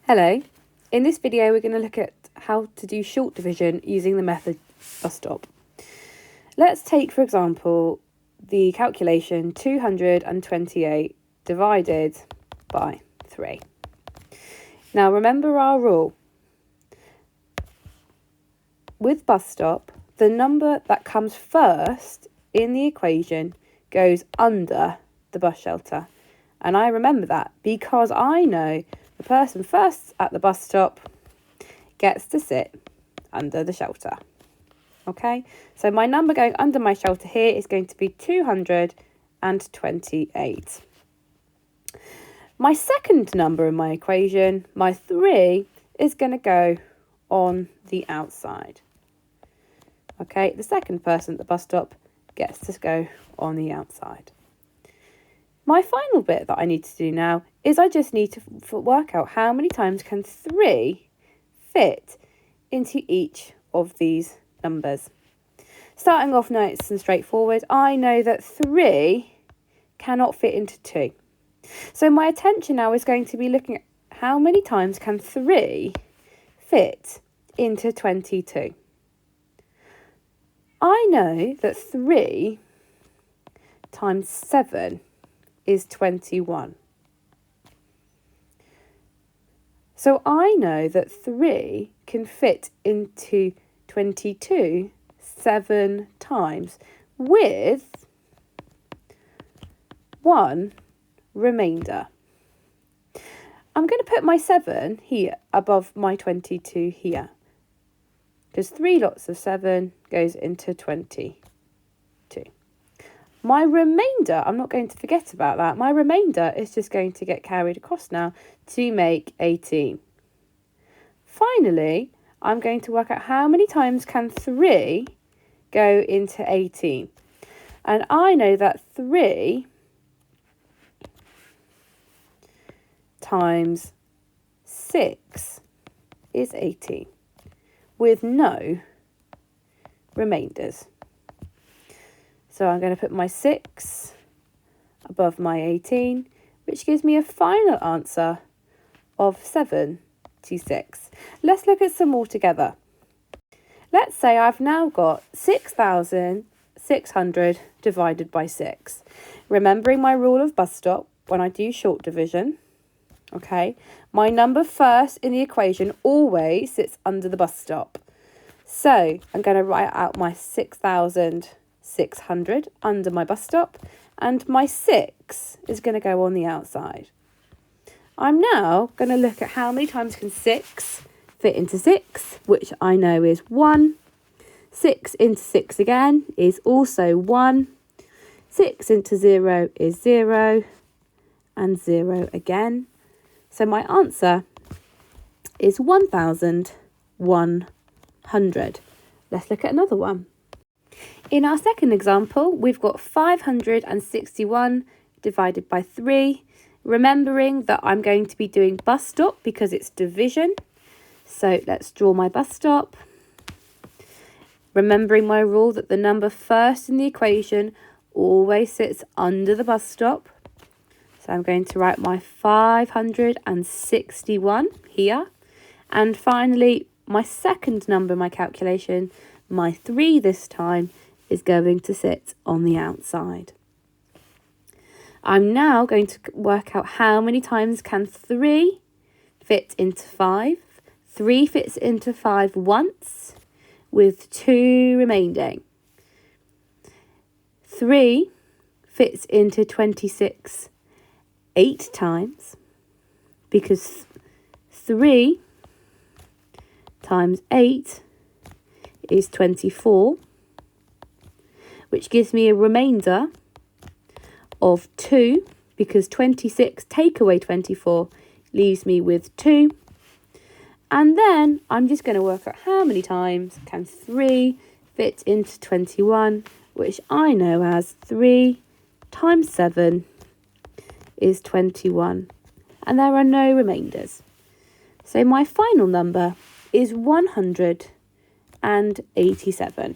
Hello, in this video we're going to look at how to do short division using the method bus stop. Let's take, for example, the calculation 228 divided by 3. Now remember our rule. With bus stop, the number that comes first in the equation goes under the bus shelter. And I remember that because I know the person first at the bus stop gets to sit under the shelter. Okay, so my number going under my shelter here is going to be 228. My second number in my equation, my 3, is going to go on the outside. Okay, the second person at the bus stop gets to go on the outside. My final bit that I need to do now is I just need to work out how many times can 3 fit into each of these numbers. Starting off nice and straightforward, I know that 3 cannot fit into 2. So my attention now is going to be looking at how many times can 3 fit into 22. I know that 3 times 7 is 21. So I know that 3 can fit into 22 7 times with 1 remainder. I'm going to put my 7 here above my 22 here, because 3 lots of 7 goes into 22. My remainder, I'm not going to forget about that. My remainder is just going to get carried across now to make 18. Finally, I'm going to work out how many times can 3 go into 18. And I know that 3 times 6 is 18, with no remainders. So I'm going to put my 6 above my 18, which gives me a final answer of 76. Let's look at some more together. Let's say I've now got 6,600 divided by 6. Remembering my rule of bus stop when I do short division, okay, my number first in the equation always sits under the bus stop. So I'm going to write out my 6,600 under my bus stop, and my 6 is going to go on the outside. I'm now going to look at how many times can 6 fit into 6, which I know is 1. 6 into 6 again is also 1. 6 into 0 is 0, and 0 again. So my answer is 1,100. Let's look at another one. In our second example, we've got 561 divided by 3. Remembering that I'm going to be doing bus stop because it's division. So let's draw my bus stop. Remembering my rule that the number first in the equation always sits under the bus stop. So I'm going to write my 561 here. And finally, my second number in my calculation, my 3 this time, is going to sit on the outside. I'm now going to work out how many times can 3 fit into 5. 3 fits into 5 once, with 2 remaining. 3 fits into 26 8 times, because 3 times 8 is 24, which gives me a remainder of 2, because 26 take away 24 leaves me with 2. And then I'm just going to work out how many times can 3 fit into 21, which I know as 3 times 7 is 21. And there are no remainders. So my final number is 187.